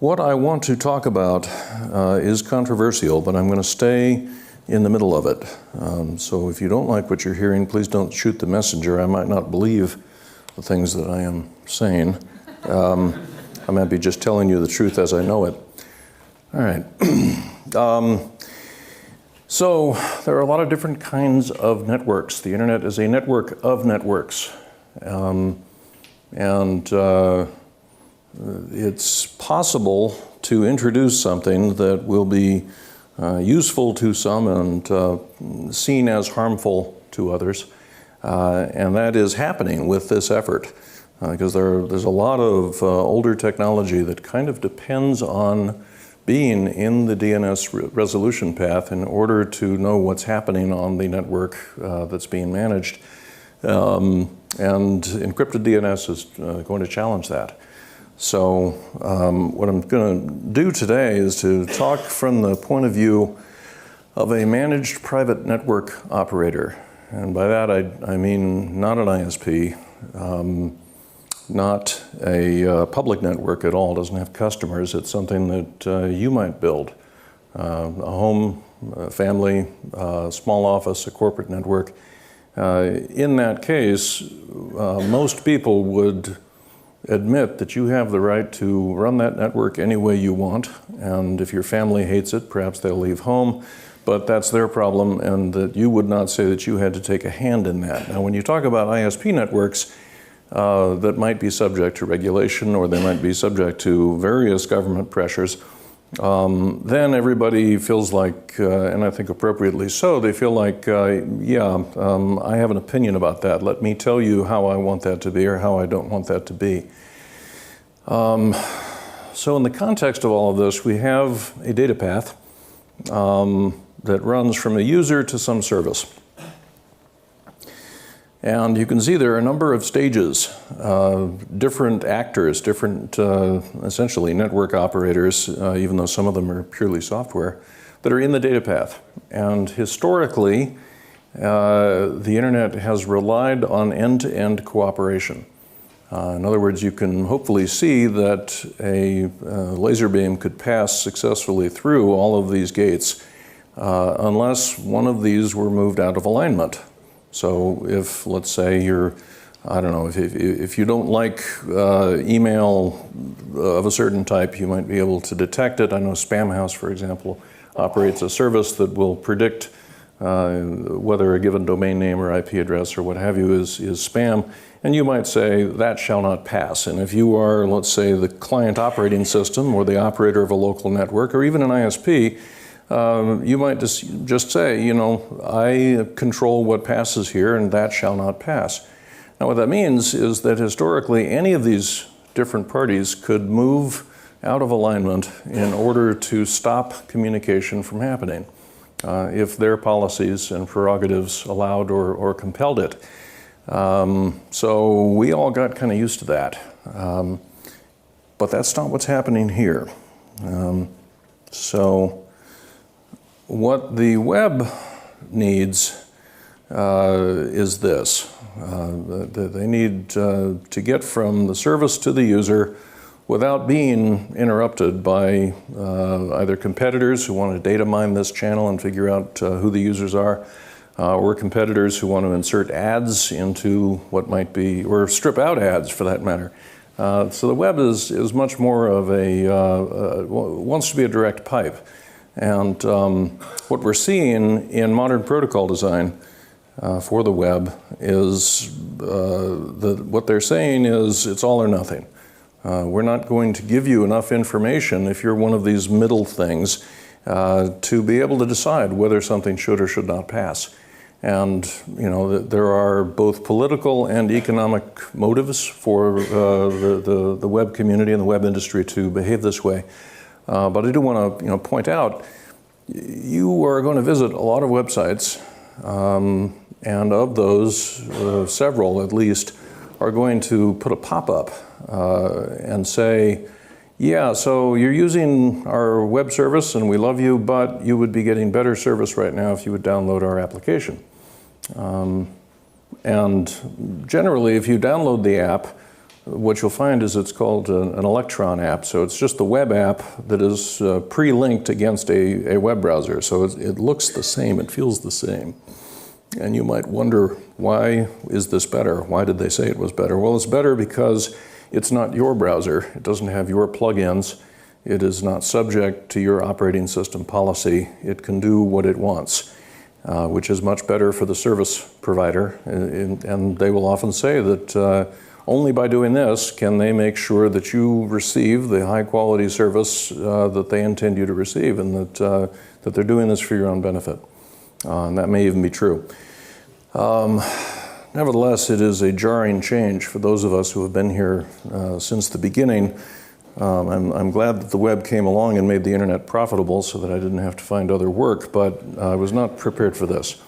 What I want to talk about is controversial, but I'm going to stay in the middle of it. So if you don't like what you're hearing, please don't shoot the messenger. I might not believe the things that I am saying. I might be just telling you the truth as I know it. All right. So there are a lot of different kinds of networks. The internet is a network of networks. It's possible to introduce something that will be useful to some and seen as harmful to others. And that is happening with this effort because there's a lot of older technology that kind of depends on being in the DNS resolution path in order to know what's happening on the network that's being managed. And encrypted DNS is going to challenge that. So what I'm going to do today is to talk from the point of view of a managed private network operator. And by that I mean not an ISP, not a public network at all, doesn't have customers. It's something that you might build. A home, a family, a small office, a corporate network. In that case, most people would admit that you have the right to run that network any way you want, and if your family hates it, perhaps they'll leave home, but that's their problem, and that you would not say that you had to take a hand in that. Now, when you talk about ISP networks that might be subject to regulation or they might be subject to various government pressures, then everybody feels like, and I think appropriately so, they feel like, I have an opinion about that. Let me tell you how I want that to be or how I don't want that to be. So in the context of all of this, we have a data path that runs from a user to some service. And you can see there are a number of stages, different actors, different essentially network operators, even though some of them are purely software, that are in the data path. And historically, the internet has relied on end-to-end cooperation. In other words, you can hopefully see that a laser beam could pass successfully through all of these gates unless one of these were moved out of alignment. So if, let's say, if you don't like email of a certain type, you might be able to detect it. I know Spamhaus, for example, operates a service that will predict whether a given domain name or IP address or what have you is spam. And you might say, that shall not pass. And if you are, let's say, the client operating system or the operator of a local network or even an ISP, you might just say, I control what passes here and that shall not pass. Now what that means is that historically any of these different parties could move out of alignment in order to stop communication from happening if their policies and prerogatives allowed or compelled it. So we all got kind of used to that. But that's not what's happening here. So what the web needs is this. They need to get from the service to the user without being interrupted by either competitors who want to data mine this channel and figure out who the users are, or competitors who want to insert ads into what might be, or strip out ads for that matter. So the web is much more of wants to be a direct pipe. And what we're seeing in modern protocol design for the web is what they're saying is it's all or nothing. We're not going to give you enough information if you're one of these middle things to be able to decide whether something should or should not pass. And there are both political and economic motives for the web community and the web industry to behave this way. But I do want to point out, you are going to visit a lot of websites, and of those, several at least, are going to put a pop-up and say, yeah, so you're using our web service and we love you, but you would be getting better service right now if you would download our application. And generally, if you download the app, what you'll find is it's called an Electron app. So it's just the web app that is pre-linked against a web browser. So it looks the same, it feels the same. And you might wonder, why is this better? Why did they say it was better? Well, it's better because it's not your browser. It doesn't have your plugins. It is not subject to your operating system policy. It can do what it wants, which is much better for the service provider. And they will often say that only by doing this can they make sure that you receive the high quality service that they intend you to receive, and that they're doing this for your own benefit. And that may even be true. Nevertheless, it is a jarring change for those of us who have been here since the beginning. I'm glad that the web came along and made the internet profitable so that I didn't have to find other work, but I was not prepared for this.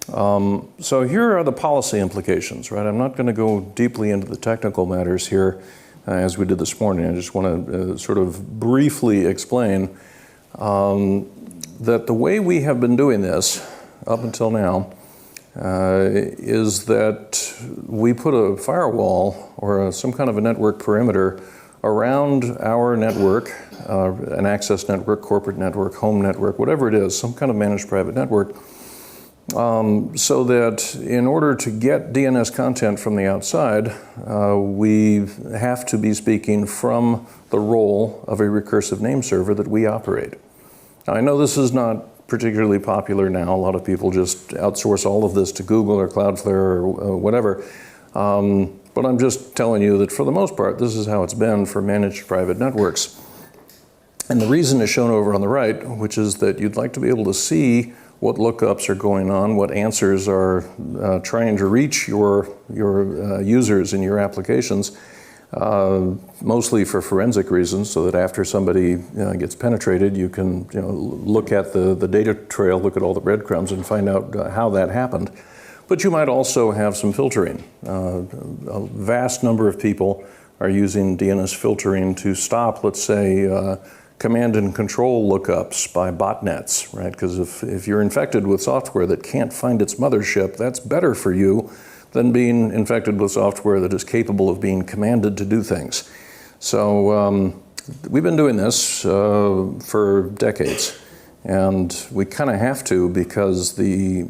So here are the policy implications, right? I'm not going to go deeply into the technical matters here as we did this morning. I just want to sort of briefly explain that the way we have been doing this up until now is that we put a firewall or some kind of a network perimeter around our network, an access network, corporate network, home network, whatever it is, some kind of managed private network, so that in order to get DNS content from the outside, we have to be speaking from the role of a recursive name server that we operate. Now, I know this is not particularly popular now. A lot of people just outsource all of this to Google or Cloudflare or whatever. But I'm just telling you that for the most part, this is how it's been for managed private networks. And the reason is shown over on the right, which is that you'd like to be able to see what lookups are going on, what answers are trying to reach your users in your applications, mostly for forensic reasons, so that after somebody gets penetrated, you can look at the data trail, look at all the breadcrumbs, and find out how that happened. But you might also have some filtering. A vast number of people are using DNS filtering to stop, let's say, command and control lookups by botnets, right? Because if you're infected with software that can't find its mothership, that's better for you than being infected with software that is capable of being commanded to do things. So we've been doing this for decades. And we kind of have to, because the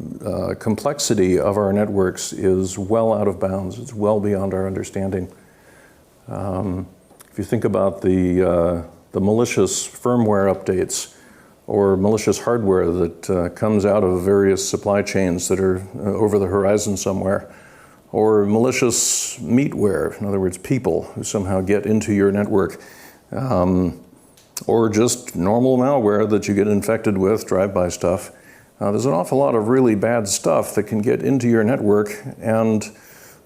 complexity of our networks is well out of bounds. It's well beyond our understanding. If you think about the malicious firmware updates or malicious hardware that comes out of various supply chains that are over the horizon somewhere, or malicious meatware, in other words, people who somehow get into your network, or just normal malware that you get infected with, drive-by stuff. There's an awful lot of really bad stuff that can get into your network and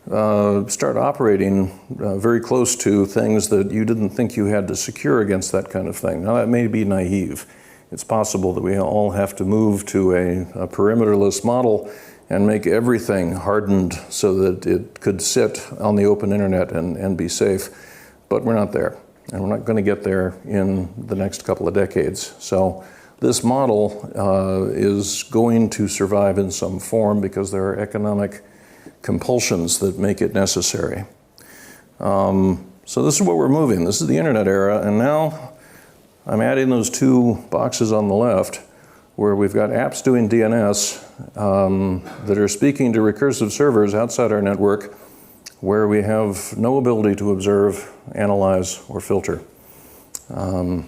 start operating very close to things that you didn't think you had to secure against that kind of thing. Now, that may be naive. It's possible that we all have to move to a perimeterless model and make everything hardened so that it could sit on the open internet and be safe. But we're not there. And we're not going to get there in the next couple of decades. So this model is going to survive in some form because there are economic compulsions that make it necessary. So this is what we're moving. This is the internet era. And now I'm adding those two boxes on the left where we've got apps doing DNS that are speaking to recursive servers outside our network, where we have no ability to observe, analyze, or filter. And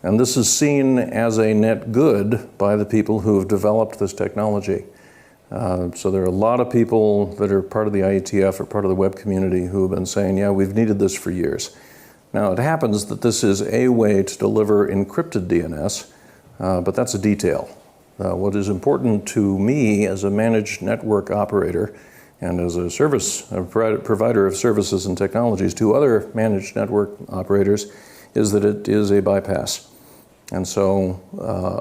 this is seen as a net good by the people who have developed this technology. So there are a lot of people that are part of the IETF or part of the web community who have been saying, yeah, we've needed this for years. Now, it happens that this is a way to deliver encrypted DNS, but that's a detail. What is important to me as a managed network operator and as a provider of services and technologies to other managed network operators is that it is a bypass. And so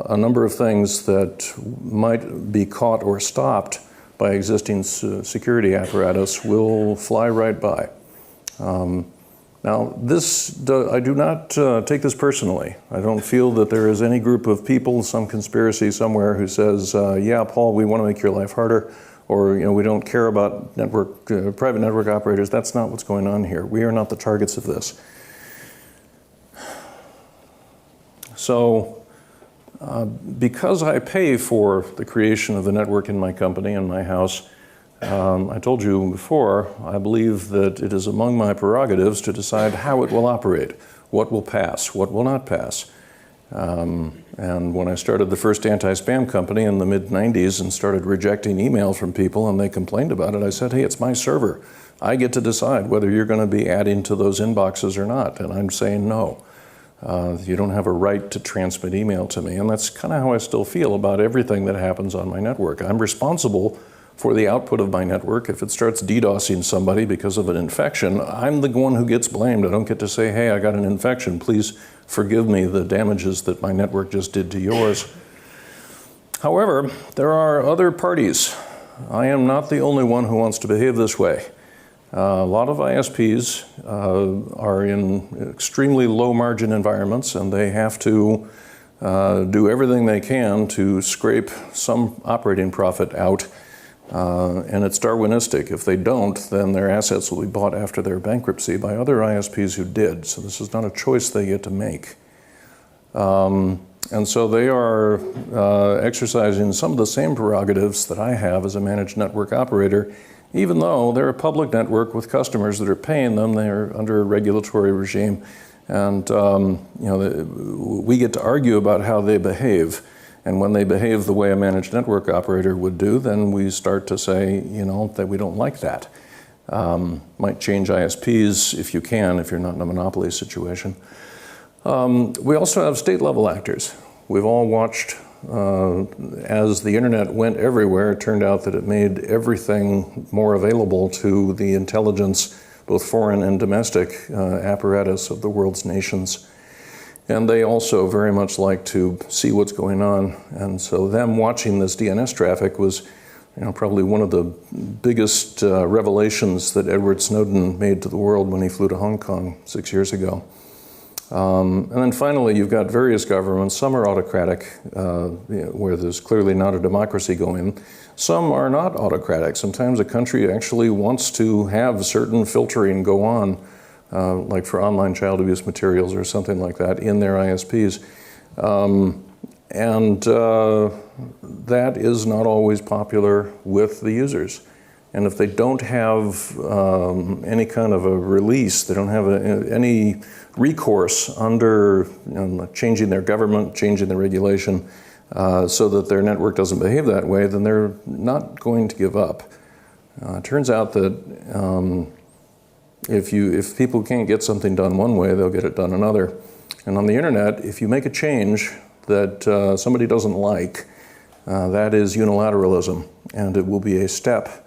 a number of things that might be caught or stopped by existing security apparatus will fly right by. Now, I do not take this personally. I don't feel that there is any group of people, some conspiracy somewhere who says, yeah, Paul, we want to make your life harder. or we don't care about private network operators. That's not what's going on here. We are not the targets of this. So because I pay for the creation of the network in my company, in my house, I told you before, I believe that it is among my prerogatives to decide how it will operate, what will pass, what will not pass. And when I started the first anti-spam company in the mid-90s and started rejecting email from people and they complained about it, I said, hey, it's my server. I get to decide whether you're going to be adding to those inboxes or not. And I'm saying no. You don't have a right to transmit email to me. And that's kind of how I still feel about everything that happens on my network. I'm responsible for the output of my network. If it starts DDoSing somebody because of an infection, I'm the one who gets blamed. I don't get to say, hey, I got an infection. Please forgive me the damages that my network just did to yours. However, there are other parties. I am not the only one who wants to behave this way. A lot of ISPs are in extremely low margin environments, and they have to do everything they can to scrape some operating profit out. And it's Darwinistic. If they don't, then their assets will be bought after their bankruptcy by other ISPs who did. So this is not a choice they get to make. And so they are exercising some of the same prerogatives that I have as a managed network operator, even though they're a public network with customers that are paying them. They're under a regulatory regime. And we get to argue about how they behave. And when they behave the way a managed network operator would do, then we start to say, that we don't like that. Might change ISPs if you can, if you're not in a monopoly situation. We also have state-level actors. We've all watched as the internet went everywhere. It turned out that it made everything more available to the intelligence, both foreign and domestic, apparatus of the world's nations. And they also very much like to see what's going on. And so them watching this DNS traffic was probably one of the biggest revelations that Edward Snowden made to the world when he flew to Hong Kong 6 years ago. And then finally, you've got various governments. Some are autocratic, where there's clearly not a democracy going. Some are not autocratic. Sometimes a country actually wants to have certain filtering go on, like for online child abuse materials or something like that in their ISPs. That is not always popular with the users. And if they don't have any kind of a release, they don't have any recourse under changing their government, changing the regulation, so that their network doesn't behave that way, then they're not going to give up. It turns out that if people can't get something done one way, they'll get it done another. And on the internet, if you make a change that somebody doesn't like, that is unilateralism, and it will be a step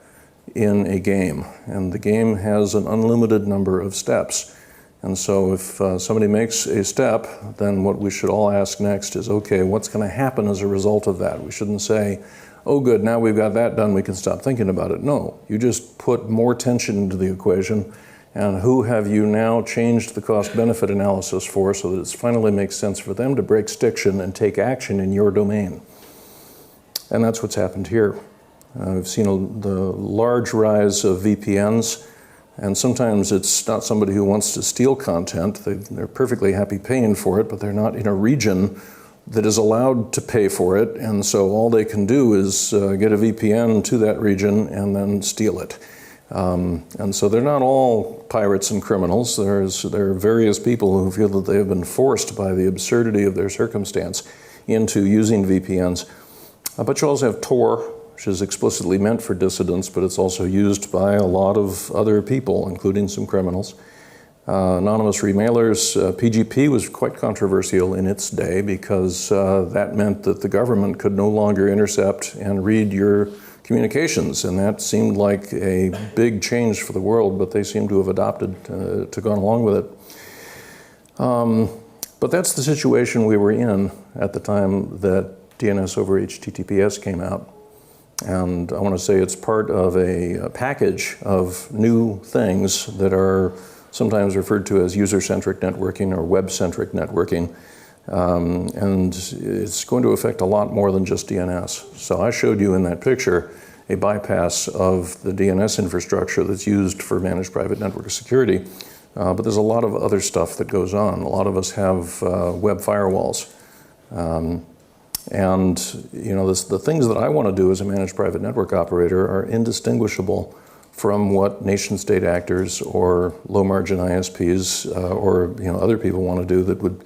in a game. And the game has an unlimited number of steps. And so if somebody makes a step, then what we should all ask next is, okay, what's going to happen as a result of that? We shouldn't say, oh good, now we've got that done, we can stop thinking about it. No, you just put more tension into the equation. And who have you now changed the cost-benefit analysis for so that it finally makes sense for them to break stiction and take action in your domain? And that's what's happened here. We've seen the large rise of VPNs, and sometimes it's not somebody who wants to steal content. They're perfectly happy paying for it, but they're not in a region that is allowed to pay for it, and so all they can do is get a VPN to that region and then steal it. And so they're not all pirates and criminals. There are various people who feel that they have been forced by the absurdity of their circumstance into using VPNs. But you also have Tor, which is explicitly meant for dissidents, but it's also used by a lot of other people, including some criminals. Anonymous remailers, PGP was quite controversial in its day because that meant that the government could no longer intercept and read your communications, and that seemed like a big change for the world, but they seem to have adopted, to go along with it. But that's the situation we were in at the time that DNS over HTTPS came out. And I want to say it's part of a package of new things that are sometimes referred to as user-centric networking or web-centric networking. And it's going to affect a lot more than just DNS. So I showed you in that picture a bypass of the DNS infrastructure that's used for managed private network security. But there's a lot of other stuff that goes on. A lot of us have web firewalls. And the things that I want to do as a managed private network operator are indistinguishable from what nation-state actors or low-margin ISPs or other people want to do that would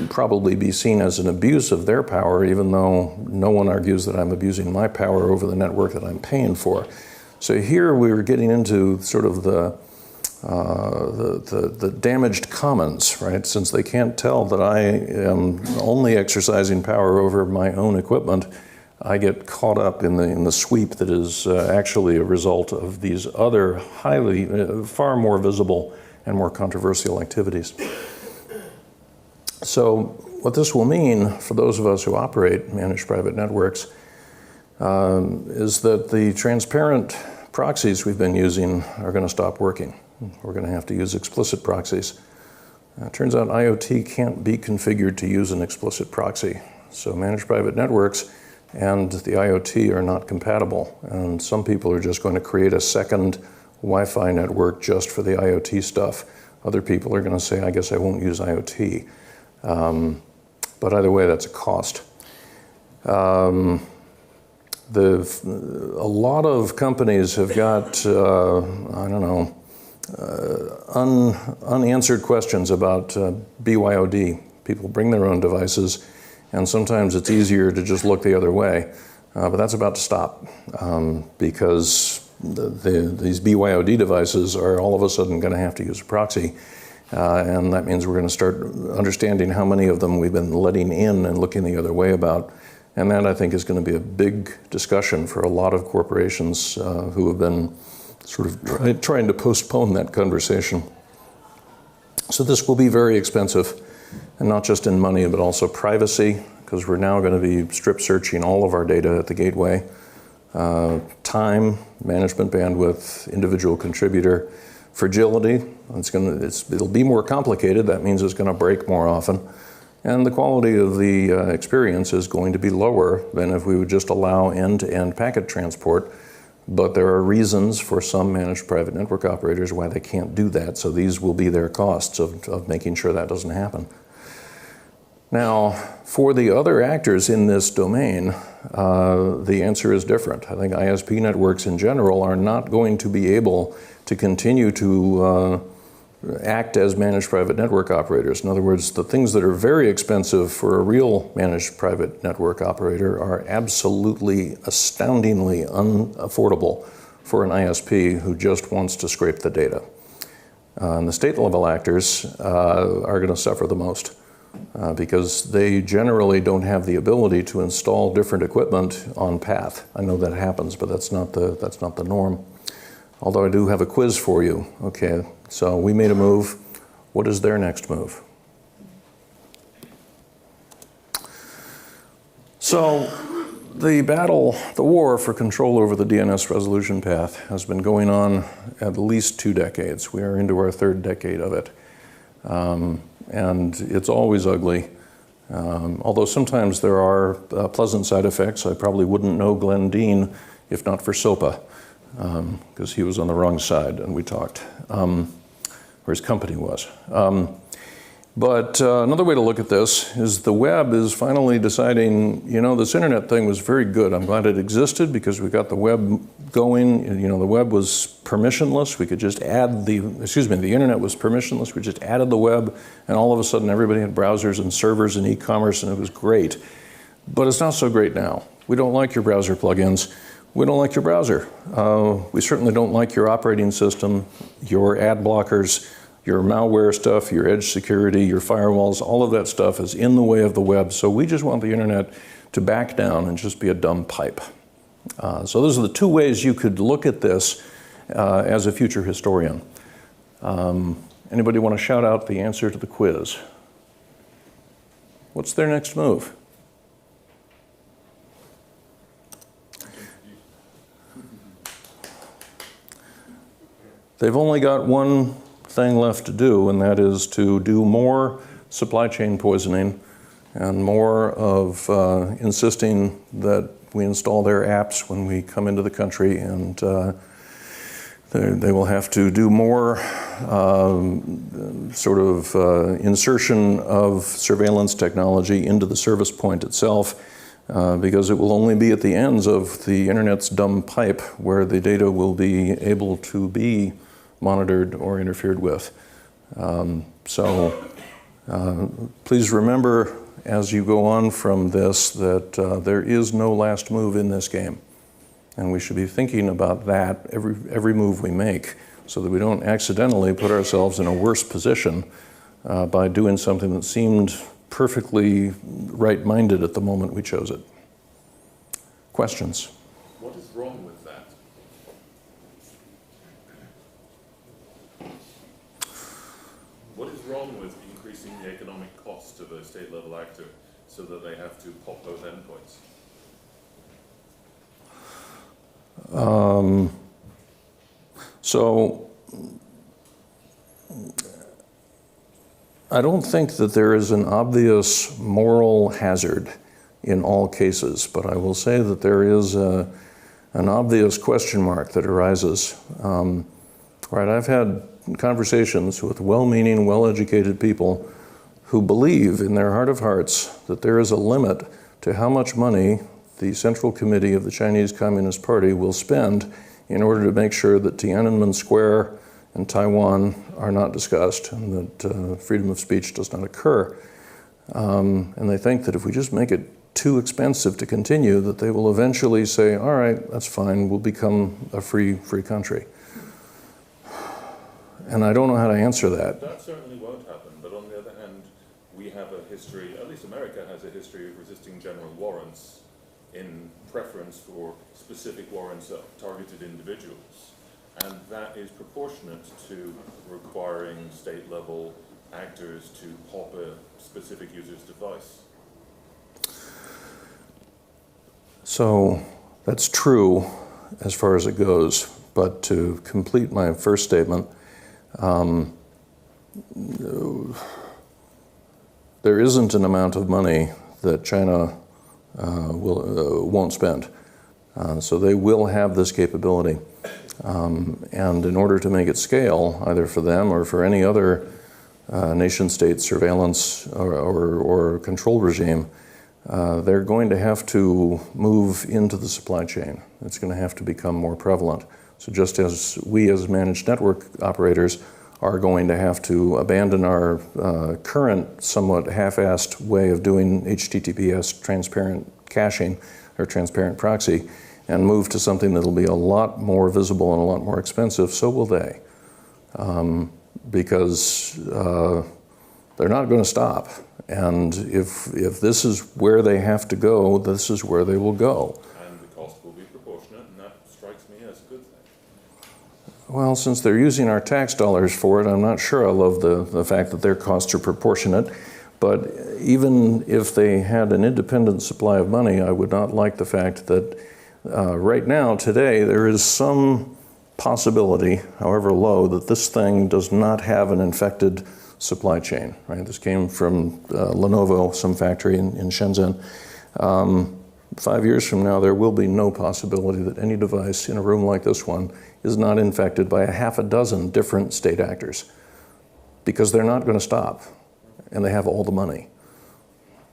probably be seen as an abuse of their power, even though no one argues that I'm abusing my power over the network that I'm paying for. So here we were getting into sort of the damaged commons, right? Since they can't tell that I am only exercising power over my own equipment, I get caught up in the sweep that is actually a result of these other far more visible and more controversial activities. So what this will mean for those of us who operate managed private networks is that the transparent proxies we've been using are going to stop working. We're going to have to use explicit proxies. It turns out IoT can't be configured to use an explicit proxy. So managed private networks and the IoT are not compatible. And some people are just going to create a second Wi-Fi network just for the IoT stuff. Other people are going to say, I guess I won't use IoT. But either way, that's a cost. A lot of companies have got, unanswered questions about BYOD. People bring their own devices, and sometimes it's easier to just look the other way. But that's about to stop because these BYOD devices are all of a sudden going to have to use a proxy. And that means we're going to start understanding how many of them we've been letting in and looking the other way about. And that, I think, is going to be a big discussion for a lot of corporations who have been sort of trying to postpone that conversation. So this will be very expensive, and not just in money, but also privacy, because we're now going to be strip searching all of our data at the gateway. Time, management bandwidth, individual contributor, fragility. It'll be more complicated. That means it's going to break more often. And the quality of the experience is going to be lower than if we would just allow end-to-end packet transport. But there are reasons for some managed private network operators why they can't do that. So these will be their costs of making sure that doesn't happen. Now, for the other actors in this domain, the answer is different. I think ISP networks in general are not going to be able to continue to act as managed private network operators. In other words, the things that are very expensive for a real managed private network operator are absolutely, astoundingly unaffordable for an ISP who just wants to scrape the data. And the state-level actors are going to suffer the most because they generally don't have the ability to install different equipment on path. I know that happens, but that's not the norm. Although I do have a quiz for you. Okay, so we made a move. What is their next move? So the war for control over the DNS resolution path has been going on at least 2 decades. We are into our 3rd decade of it. And it's always ugly. Although sometimes there are pleasant side effects. I probably wouldn't know Glenn Dean if not for SOPA. Because he was on the wrong side and we talked, or his company was. But another way to look at this is the web is finally deciding, this internet thing was very good. I'm glad it existed because we got the web going. The web was permissionless. We could just add the internet was permissionless. We just added the web, and all of a sudden everybody had browsers and servers and e-commerce, and it was great. But it's not so great now. We don't like your browser plugins. We don't like your browser. We certainly don't like your operating system, your ad blockers, your malware stuff, your edge security, your firewalls. All of that stuff is in the way of the web. So we just want the internet to back down and just be a dumb pipe. So those are the 2 ways you could look at this as a future historian. Anybody want to shout out the answer to the quiz? What's their next move? They've only got one thing left to do, and that is to do more supply chain poisoning and more of insisting that we install their apps when we come into the country, and they will have to do more insertion of surveillance technology into the service point itself, because it will only be at the ends of the internet's dumb pipe where the data will be able to be monitored or interfered with. Please remember as you go on from this that there is no last move in this game. And we should be thinking about that every move we make, so that we don't accidentally put ourselves in a worse position by doing something that seemed perfectly right-minded at the moment we chose it. Questions? What is wrong with that? What is wrong with increasing the economic cost of a state-level actor so that they have to pop both endpoints? I don't think that there is an obvious moral hazard in all cases, but I will say that there is an obvious question mark that arises. Right, I've had conversations with well-meaning, well-educated people who believe in their heart of hearts that there is a limit to how much money the Central Committee of the Chinese Communist Party will spend in order to make sure that Tiananmen Square and Taiwan are not discussed and that freedom of speech does not occur. And they think that if we just make it too expensive to continue, that they will eventually say, all right, that's fine, we'll become a free country. And I don't know how to answer that. That certainly won't happen, but on the other hand, we have a history, at least America has a history of resisting general warrants in preference for specific warrants of targeted individuals. And that is proportionate to requiring state-level actors to pop a specific user's device. So that's true as far as it goes, but to complete my first statement, there isn't an amount of money that China won't spend. So they will have this capability. And in order to make it scale, either for them or for any other nation-state surveillance or control regime, they're going to have to move into the supply chain. It's going to have to become more prevalent. So just as we as managed network operators are going to have to abandon our current somewhat half-assed way of doing HTTPS transparent caching or transparent proxy and move to something that'll be a lot more visible and a lot more expensive, so will they. Because they're not going to stop. And if this is where they have to go, this is where they will go. And the cost will be proportionate, and that strikes me as a good thing. Well, since they're using our tax dollars for it, I'm not sure I love the fact that their costs are proportionate. But even if they had an independent supply of money, I would not like the fact that right now, today, there is some possibility, however low, that this thing does not have an infected supply chain. Right? This came from Lenovo, some factory in Shenzhen. 5 years from now, there will be no possibility that any device in a room like this one is not infected by a half a dozen different state actors, because they're not going to stop, and they have all the money.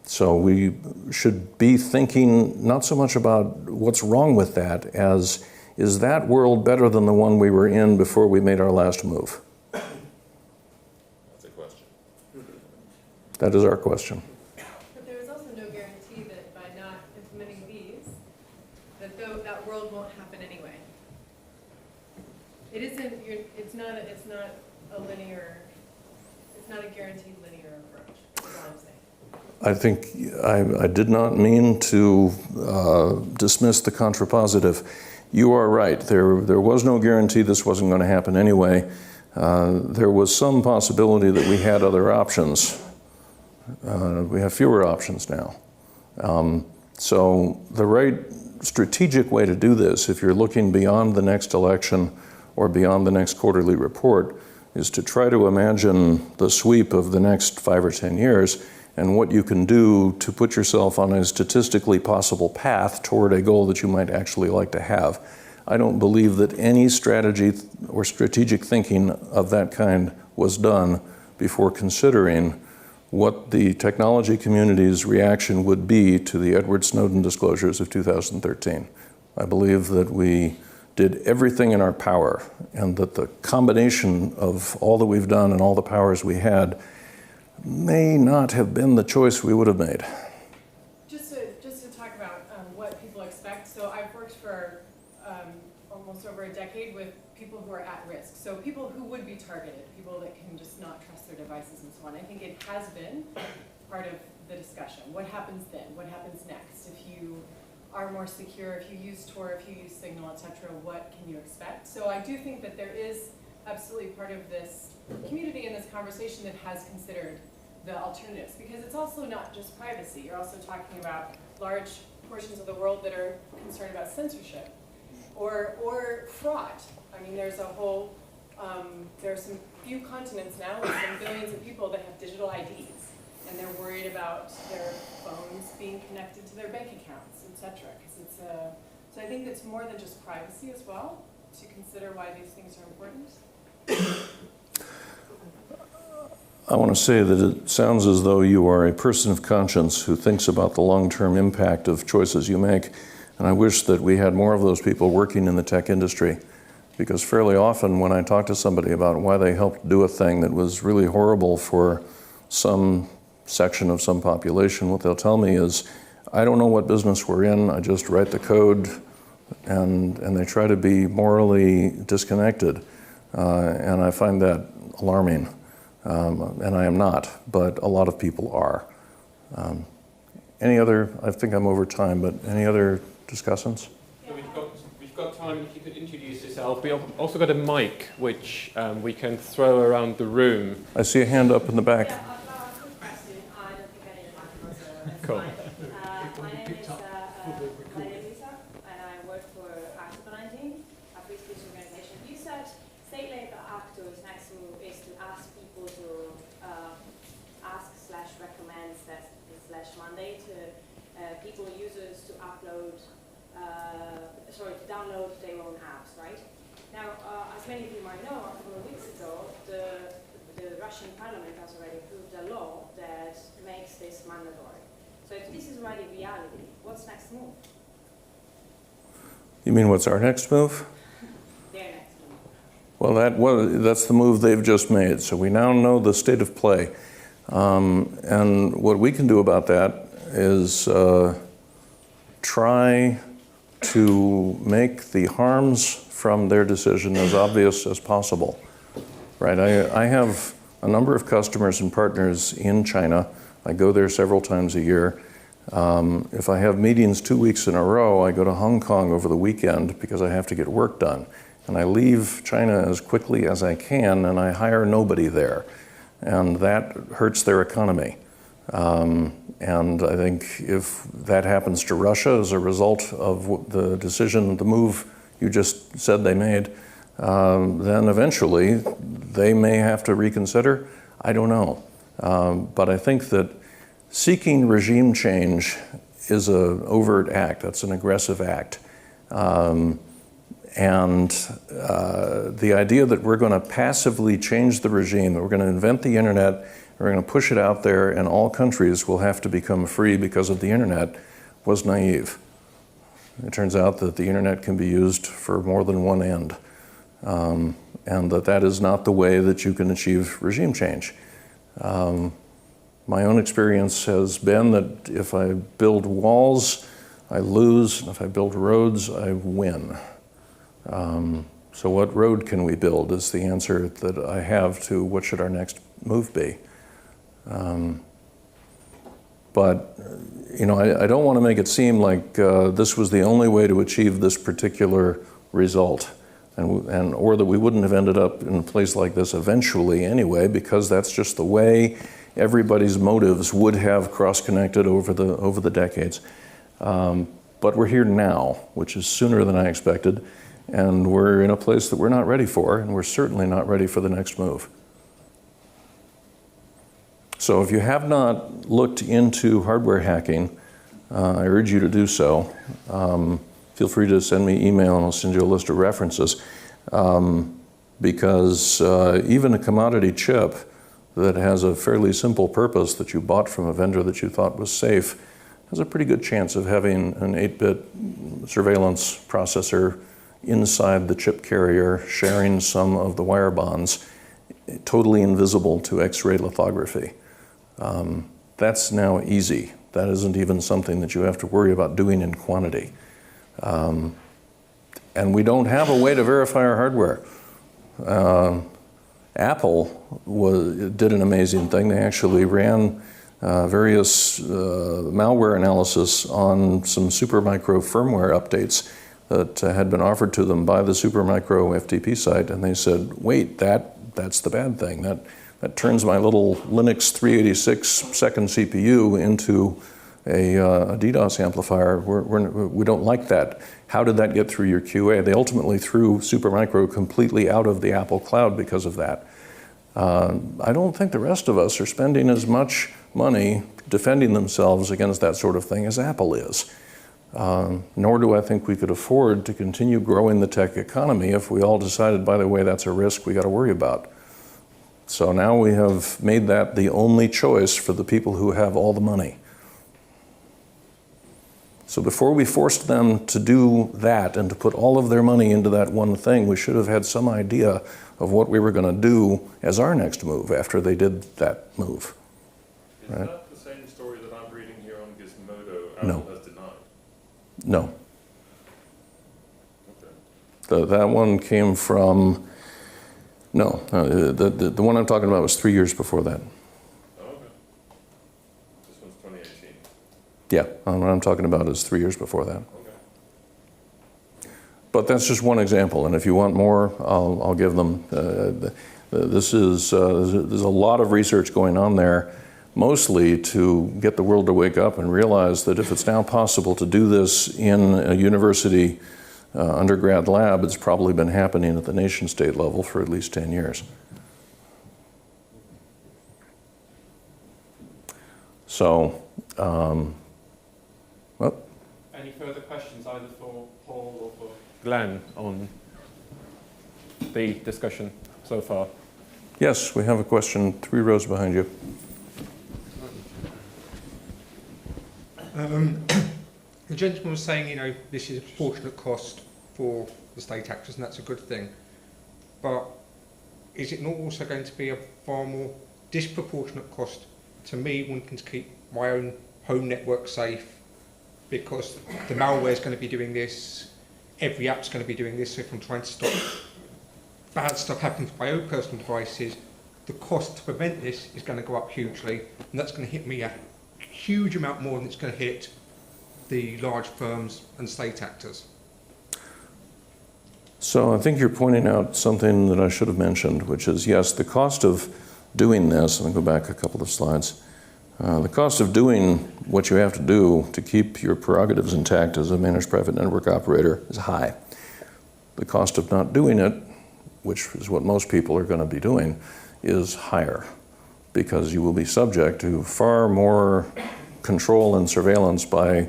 So we should be thinking not so much about what's wrong with that as, is that world better than the one we were in before we made our last move? That's a question. That is our question. But there is also no guarantee that by not implementing these, that world won't happen anyway. It isn't, it's not a linear, it's not a guaranteed linear approach, is all I'm saying. I think I did not mean to dismiss the contrapositive. You are right. There was no guarantee this wasn't going to happen anyway. There was some possibility that we had other options. We have fewer options now. So the right strategic way to do this, if you're looking beyond the next election or beyond the next quarterly report, is to try to imagine the sweep of the next 5 or 10 years and what you can do to put yourself on a statistically possible path toward a goal that you might actually like to have. I don't believe that any strategy or strategic thinking of that kind was done before considering what the technology community's reaction would be to the Edward Snowden disclosures of 2013. I believe that we did everything in our power, and that the combination of all that we've done and all the powers we had may not have been the choice we would have made. Just to talk about what people expect. So I've worked for almost over a decade with people who are at risk. So people who would be targeted, people that can just not trust their devices and so on. I think it has been part of the discussion. What happens then? What happens next? If you are more secure, if you use Tor, if you use Signal, etc., what can you expect? So I do think that there is absolutely part of this community and this conversation that has considered the alternatives, because it's also not just privacy. You're also talking about large portions of the world that are concerned about censorship or fraud. I mean, there's a whole, there are some few continents now with some billions of people that have digital IDs, and they're worried about their phones being connected to their bank accounts, etc. Because it's a, so I think it's more than just privacy as well, to consider why these things are important. I want to say that it sounds as though you are a person of conscience who thinks about the long-term impact of choices you make. And I wish that we had more of those people working in the tech industry, because fairly often when I talk to somebody about why they helped do a thing that was really horrible for some section of some population, what they'll tell me is, I don't know what business we're in, I just write the code, and they try to be morally disconnected. And I find that alarming. And I am not, but a lot of people are. Any other, I think I'm over time, but any other discussants? So we've got time if you could introduce yourself. We've also got a mic which we can throw around the room. I see a hand up in the back. Yeah, I've got a quick question. I don't think I need a microphone, so that's Cool. fine. My name is Lisa, and I work for Active19, a free speech organization. You said state-level actors next move is to ask people to ask/recommend /mandate people, users to upload, to download their own apps, right? Now, as many of you might know, a couple of weeks ago, the Russian parliament has already approved a law that makes this mandatory. So if this is already reality, what's next move? You mean what's our next move? Their next move. Well, that's the move they've just made. So we now know the state of play. And what we can do about that is try to make the harms from their decision as obvious as possible. Right? I have a number of customers and partners in China. I go there several times a year. If I have meetings 2 weeks in a row, I go to Hong Kong over the weekend because I have to get work done. And I leave China as quickly as I can, and I hire nobody there. And that hurts their economy. And I think if that happens to Russia as a result of the decision, the move you just said they made, then eventually they may have to reconsider. I don't know. But I think that seeking regime change is an overt act. That's an aggressive act. And the idea that we're going to passively change the regime, that we're going to invent the internet, we're going to push it out there, and all countries will have to become free because of the internet, was naive. It turns out that the internet can be used for more than one end, and that is not the way that you can achieve regime change. My own experience has been that if I build walls, I lose, and if I build roads, I win. So what road can we build is the answer that I have to what should our next move be. But you know, I don't want to make it seem like this was the only way to achieve this particular result, or that we wouldn't have ended up in a place like this eventually anyway, because that's just the way everybody's motives would have cross-connected over the decades. But we're here now, which is sooner than I expected, and we're in a place that we're not ready for, and we're certainly not ready for the next move. So if you have not looked into hardware hacking, I urge you to do so. Feel free to send me email and I'll send you a list of references. Because even a commodity chip that has a fairly simple purpose that you bought from a vendor that you thought was safe has a pretty good chance of having an 8-bit surveillance processor inside the chip carrier, sharing some of the wire bonds, totally invisible to X-ray lithography. That's now easy. That isn't even something that you have to worry about doing in quantity. And we don't have a way to verify our hardware. Apple did an amazing thing. They actually ran various malware analysis on some Supermicro firmware updates that had been offered to them by the Supermicro FTP site, and they said, wait, that's the bad thing. That turns my little Linux 386 second CPU into a DDoS amplifier. We don't like that. How did that get through your QA? They ultimately threw Supermicro completely out of the Apple cloud because of that. I don't think the rest of us are spending as much money defending themselves against that sort of thing as Apple is. Nor do I think we could afford to continue growing the tech economy if we all decided, by the way, that's a risk we got to worry about. So now we have made that the only choice for the people who have all the money. So before we forced them to do that and to put all of their money into that one thing, we should have had some idea of what we were going to do as our next move after they did that move. Is right? that the same story that I'm reading here on Gizmodo? No. Apple has denied. No. Okay. That one came from, no, the one I'm talking about was 3 years before that. Oh, okay. This one's 2018. Yeah, what I'm talking about is 3 years before that. Okay. But that's just one example, and if you want more, I'll give them. There's a lot of research going on there, mostly to get the world to wake up and realize that if it's now possible to do this in a university undergrad lab, it's probably been happening at the nation-state level for at least 10 years. So, well. Any further questions either for Paul or for Glenn on the discussion so far? Yes, we have a question 3 rows behind you. The gentleman was saying, this is a proportionate cost for the state actors, and that's a good thing. But is it not also going to be a far more disproportionate cost to me wanting to keep my own home network safe? Because the malware is going to be doing this, every app's going to be doing this, so if I'm trying to stop bad stuff happening to my own personal devices, the cost to prevent this is going to go up hugely, and that's going to hit me a huge amount more than it's going to hit the large firms and state actors. So I think you're pointing out something that I should have mentioned, which is, yes, the cost of doing this, let me go back a couple of slides. The cost of doing what you have to do to keep your prerogatives intact as a managed private network operator is high. The cost of not doing it, which is what most people are going to be doing, is higher, because you will be subject to far more control and surveillance by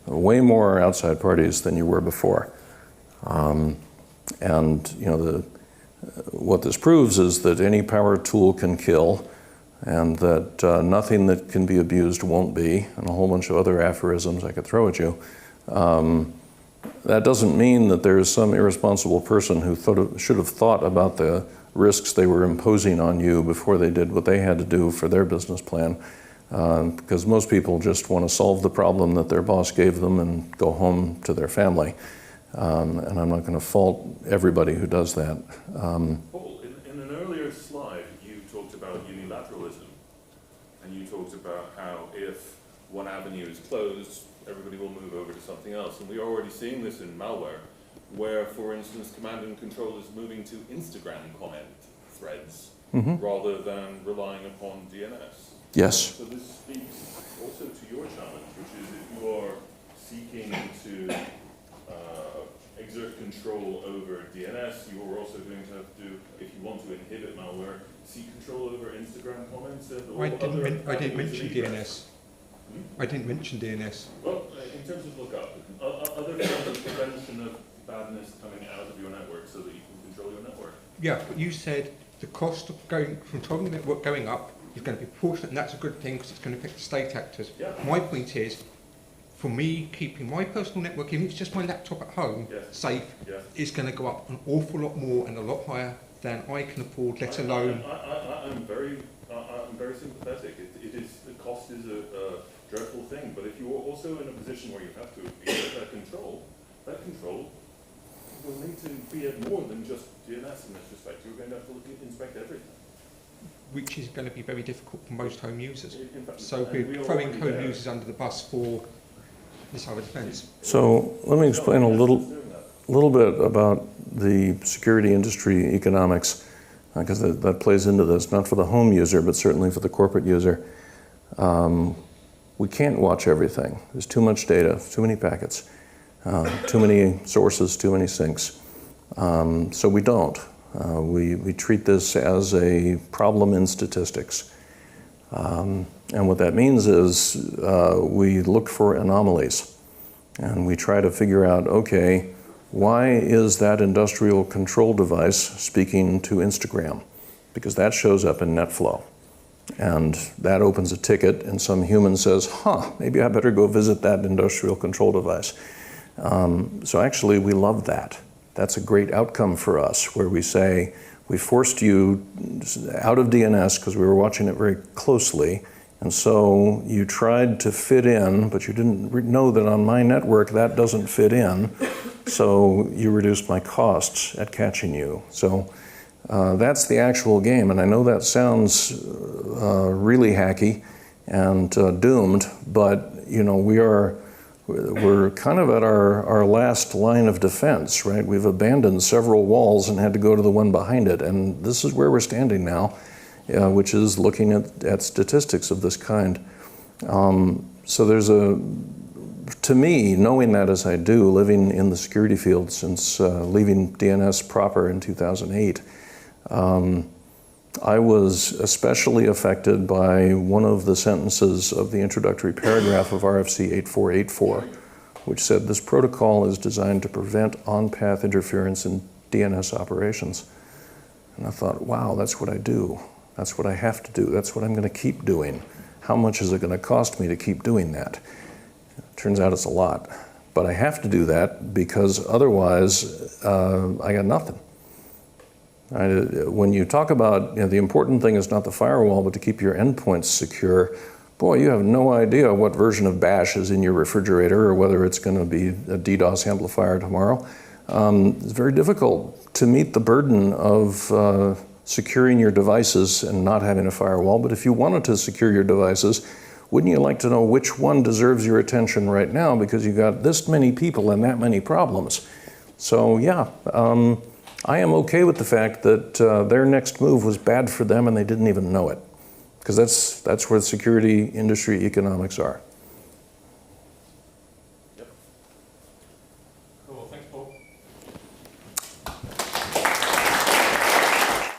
way more outside parties than you were before. What this proves is that any power tool can kill, and that nothing that can be abused won't be, and a whole bunch of other aphorisms I could throw at you. That doesn't mean that there is some irresponsible person who should have thought about the risks they were imposing on you before they did what they had to do for their business plan. Because most people just want to solve the problem that their boss gave them and go home to their family. And I'm not going to fault everybody who does that. Paul, in an earlier slide, you talked about unilateralism, and you talked about how if one avenue is closed, everybody will move over to something else. And we're already seeing this in malware, where, for instance, command and control is moving to Instagram comment threads rather than relying upon DNS. Yes. So this speaks also to your challenge, which is if you are seeking to exert control over DNS, you are also going to have to, if you want to inhibit malware, seek control over Instagram comments and all I didn't avenues mention of egress. DNS. I didn't mention DNS. Well, in terms of lookup, other forms of prevention of badness coming out of your network so that you can control your network. Yeah, but you said the cost of controlling the network going up is going to be proportionate, and that's a good thing because it's going to affect the state actors. Yeah. My point is, for me, keeping my personal network, even if it's just my laptop at home, Yes. safe, Yes. is going to go up an awful lot more and a lot higher than I can afford, let alone... I'm very sympathetic. It is, the cost is a dreadful thing, but if you are also in a position where you have to exert that control will need to be more than just DNS in this respect. You're going to have to inspect everything. Which is going to be very difficult for most home users. In fact, So and we we're are throwing already home there. users under the bus for this other defence. So let me explain a little bit about the security industry economics, because that plays into this, not for the home user, but certainly for the corporate user. We can't watch everything. There's too much data, too many packets, too many sources, too many syncs. So we don't. We treat this as a problem in statistics. And what that means is we look for anomalies. And we try to figure out, okay, why is that industrial control device speaking to Instagram? Because that shows up in NetFlow. And that opens a ticket, and some human says, maybe I better go visit that industrial control device. So actually, we love that. That's a great outcome for us, where we say, we forced you out of DNS because we were watching it very closely, and so you tried to fit in, but you didn't know that on my network that doesn't fit in, so you reduced my costs at catching you. So that's the actual game, and I know that sounds really hacky and doomed, but you know, we're kind of at our last line of defense, right? We've abandoned several walls and had to go to the one behind it, and this is where we're standing now, which is looking at statistics of this kind. So there's to me, knowing that as I do, living in the security field since leaving DNS proper in 2008, I was especially affected by one of the sentences of the introductory paragraph of RFC 8484, which said this protocol is designed to prevent on-path interference in DNS operations. And I thought, wow, that's what I do. That's what I have to do. That's what I'm going to keep doing. How much is it going to cost me to keep doing that? Turns out it's a lot. But I have to do that because otherwise I got nothing. When you talk about, the important thing is not the firewall, but to keep your endpoints secure, boy, you have no idea what version of Bash is in your refrigerator or whether it's going to be a DDoS amplifier tomorrow. It's very difficult to meet the burden of securing your devices and not having a firewall. But if you wanted to secure your devices, wouldn't you like to know which one deserves your attention right now because you got this many people and that many problems? So yeah, I am okay with the fact that their next move was bad for them and they didn't even know it, because that's where the security industry economics are.